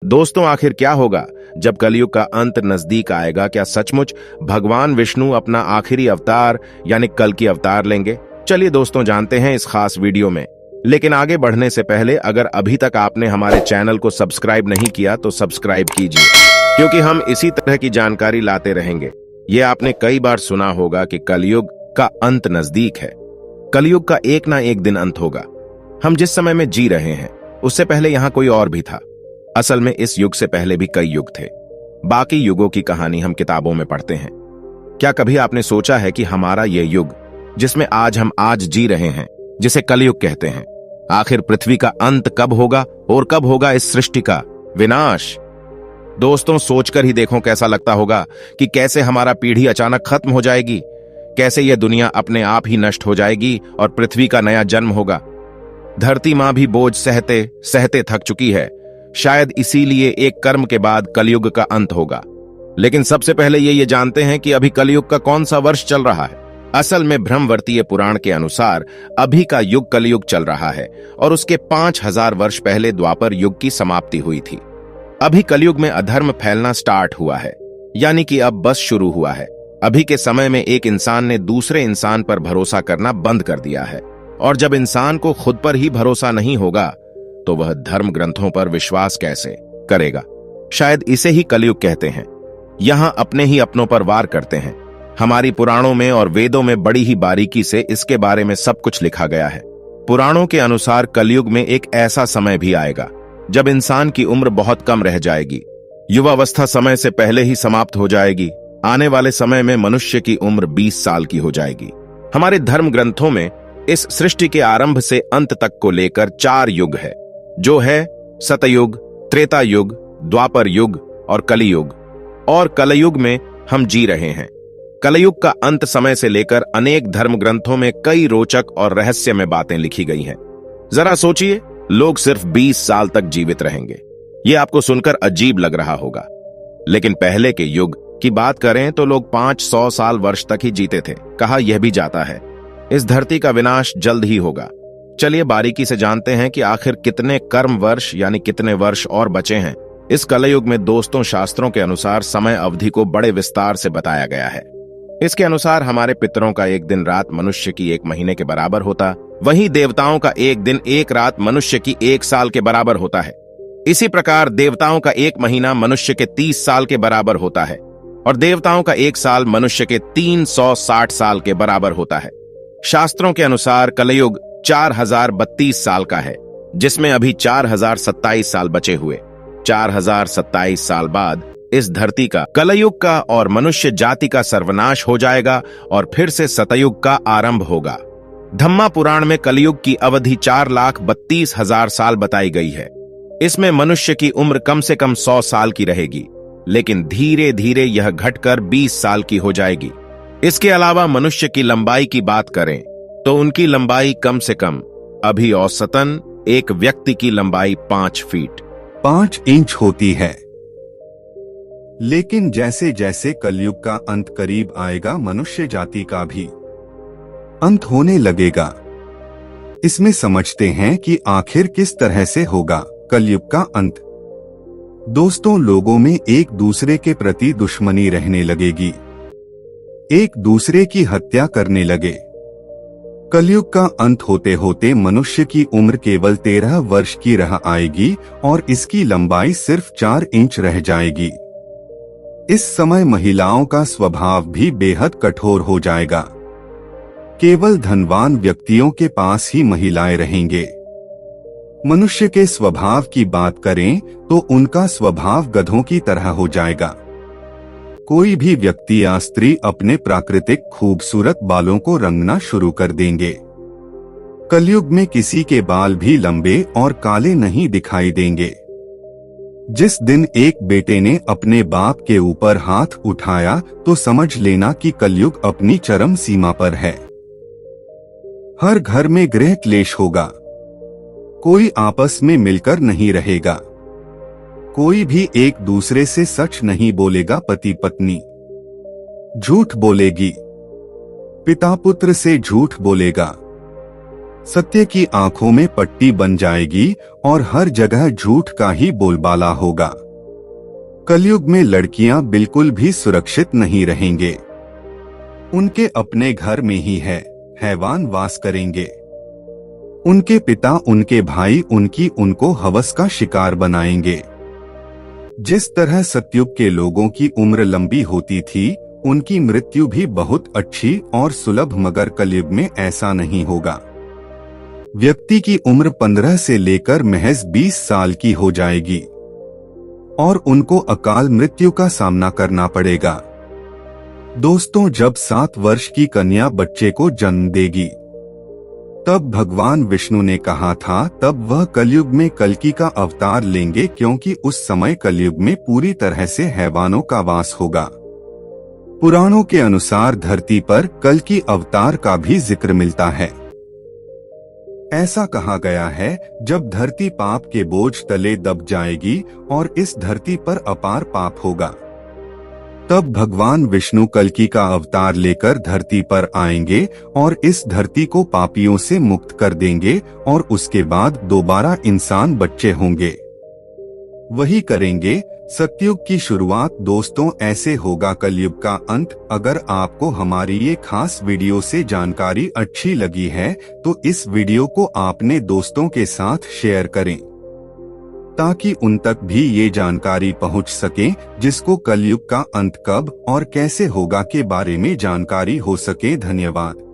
दोस्तों, आखिर क्या होगा जब कलयुग का अंत नजदीक आएगा? क्या सचमुच भगवान विष्णु अपना आखिरी अवतार यानी कल की अवतार लेंगे? चलिए दोस्तों, जानते हैं इस खास वीडियो में। लेकिन आगे बढ़ने से पहले अगर अभी तक आपने हमारे चैनल को सब्सक्राइब नहीं किया तो सब्सक्राइब कीजिए, क्योंकि हम इसी तरह की जानकारी लाते रहेंगे। ये आपने कई बार सुना होगा कि कलयुग का अंत नजदीक है। कलयुग का एक ना एक दिन अंत होगा। हम जिस समय में जी रहे हैं उससे पहले यहाँ कोई और भी था। असल में इस युग से पहले भी कई युग थे। बाकी युगों की कहानी हम किताबों में पढ़ते हैं। क्या कभी आपने सोचा है कि हमारा ये युग जिसमें हम आज जी रहे हैं, जिसे कलयुग कहते हैं, आखिर पृथ्वी का अंत कब होगा और कब होगा इस सृष्टि का विनाश? दोस्तों, सोचकर ही देखो कैसा लगता होगा कि कैसे हमारा पीढ़ी अचानक खत्म हो जाएगी, कैसे यह दुनिया अपने आप ही नष्ट हो जाएगी और पृथ्वी का नया जन्म होगा। धरती मां भी बोझ सहते सहते थक चुकी है। शायद इसीलिए एक कर्म के बाद कलयुग का अंत होगा। लेकिन सबसे पहले ये जानते हैं कि अभी कलयुग का कौन सा वर्ष चल रहा है। असल में ब्रह्मवर्तीय पुराण के अनुसार अभी का युग कलयुग चल रहा है और उसके 5000 वर्ष पहले द्वापर युग की समाप्ति हुई थी। अभी कलयुग में अधर्म फैलना स्टार्ट हुआ है, यानी कि अब बस शुरू हुआ है। अभी के समय में एक इंसान ने दूसरे इंसान पर भरोसा करना बंद कर दिया है, और जब इंसान को खुद पर ही भरोसा नहीं होगा तो वह धर्म ग्रंथों पर विश्वास कैसे करेगा? शायद इसे ही कलयुग कहते हैं। यहां अपने ही अपनों पर वार करते हैं। हमारी पुराणों में और वेदों में बड़ी ही बारीकी से इसके बारे में सब कुछ लिखा गया है। पुराणों के अनुसार कलयुग में एक ऐसा समय भी आएगा जब इंसान की उम्र बहुत कम रह जाएगी। युवावस्था समय से पहले ही समाप्त हो जाएगी। आने वाले समय में मनुष्य की उम्र 20 साल की हो जाएगी। हमारे धर्म ग्रंथों में इस सृष्टि के आरंभ से अंत तक को लेकर 4 युग है, जो है सतयुग, त्रेता युग, द्वापर युग और कलियुग। और कलयुग में हम जी रहे हैं। कलयुग का अंत समय से लेकर अनेक धर्म ग्रंथों में कई रोचक और रहस्यमय बातें लिखी गई हैं। जरा सोचिए, लोग सिर्फ 20 साल तक जीवित रहेंगे। ये आपको सुनकर अजीब लग रहा होगा, लेकिन पहले के युग की बात करें तो लोग 500 साल वर्ष तक ही जीते थे। कहा यह भी जाता है इस धरती का विनाश जल्द ही होगा। चलिए बारीकी से जानते हैं कि आखिर कितने कर्म वर्ष यानी कितने वर्ष और बचे हैं इस कलयुग में। दोस्तों, शास्त्रों के अनुसार समय अवधि को बड़े विस्तार से बताया गया है। इसके अनुसार हमारे पितरों का एक दिन रात मनुष्य की 1 महीने के बराबर होता, वहीं देवताओं का एक दिन 1 रात मनुष्य की 1 साल के बराबर होता है। इसी प्रकार देवताओं का 1 महीना मनुष्य के 30 साल के बराबर होता है, और देवताओं का 1 साल मनुष्य के 360 साल के बराबर होता है। शास्त्रों के अनुसार कलयुग 4032 साल का है, जिसमें अभी 4027 साल बचे हुए। 4027 साल बाद इस धरती का, कलयुग का और मनुष्य जाति का सर्वनाश हो जाएगा और फिर से सतयुग का आरंभ होगा। धम्मा पुराण में कलयुग की अवधि 4,32,000 साल बताई गई है। इसमें मनुष्य की उम्र कम से कम 100 साल की रहेगी, लेकिन धीरे धीरे यह घटकर 20 साल की हो जाएगी। इसके अलावा मनुष्य की लंबाई की बात करें तो उनकी लंबाई कम से कम अभी औसतन एक व्यक्ति की लंबाई 5 फीट 5 इंच होती है। लेकिन जैसे जैसे कलयुग का अंत करीब आएगा, मनुष्य जाति का भी अंत होने लगेगा। इसमें समझते हैं कि आखिर किस तरह से होगा कलयुग का अंत। दोस्तों, लोगों में एक दूसरे के प्रति दुश्मनी रहने लगेगी, एक दूसरे की हत्या करने लगे। कलयुग का अंत होते होते मनुष्य की उम्र केवल 13 वर्ष की रह आएगी और इसकी लंबाई सिर्फ 4 इंच रह जाएगी। इस समय महिलाओं का स्वभाव भी बेहद कठोर हो जाएगा। केवल धनवान व्यक्तियों के पास ही महिलाएं रहेंगे। मनुष्य के स्वभाव की बात करें तो उनका स्वभाव गधों की तरह हो जाएगा। कोई भी व्यक्ति या स्त्री अपने प्राकृतिक खूबसूरत बालों को रंगना शुरू कर देंगे। कलयुग में किसी के बाल भी लंबे और काले नहीं दिखाई देंगे। जिस दिन एक बेटे ने अपने बाप के ऊपर हाथ उठाया तो समझ लेना कि कलयुग अपनी चरम सीमा पर है। हर घर में गृह क्लेश होगा। कोई आपस में मिलकर नहीं रहेगा। कोई भी एक दूसरे से सच नहीं बोलेगा। पति पत्नी झूठ बोलेगी, पिता पुत्र से झूठ बोलेगा, सत्य की आंखों में पट्टी बन जाएगी और हर जगह झूठ का ही बोलबाला होगा। कलयुग में लड़कियां बिल्कुल भी सुरक्षित नहीं रहेंगे। उनके अपने घर में ही हैवान वास करेंगे। उनके पिता, उनके भाई उनको हवस का शिकार बनाएंगे। जिस तरह सतयुग के लोगों की उम्र लंबी होती थी, उनकी मृत्यु भी बहुत अच्छी और सुलभ, मगर कलयुग में ऐसा नहीं होगा। व्यक्ति की उम्र 15 से लेकर महज 20 साल की हो जाएगी और उनको अकाल मृत्यु का सामना करना पड़ेगा। दोस्तों, जब 7 वर्ष की कन्या बच्चे को जन्म देगी, तब भगवान विष्णु ने कहा था तब वह कलयुग में कल्कि का अवतार लेंगे, क्योंकि उस समय कलयुग में पूरी तरह से हैवानों का वास होगा। पुराणों के अनुसार धरती पर कल्कि अवतार का भी जिक्र मिलता है। ऐसा कहा गया है, जब धरती पाप के बोझ तले दब जाएगी और इस धरती पर अपार पाप होगा, तब भगवान विष्णु कल्कि का अवतार लेकर धरती पर आएंगे और इस धरती को पापियों से मुक्त कर देंगे और उसके बाद दोबारा इंसान बच्चे होंगे। वही करेंगे सतयुग की शुरुआत। दोस्तों, ऐसे होगा कलयुग का अंत। अगर आपको हमारी ये खास वीडियो से जानकारी अच्छी लगी है तो इस वीडियो को अपने दोस्तों के साथ शेयर करें, ताकि उन तक भी ये जानकारी पहुंच सके, जिसको कलयुग का अंत कब और कैसे होगा के बारे में जानकारी हो सके। धन्यवाद।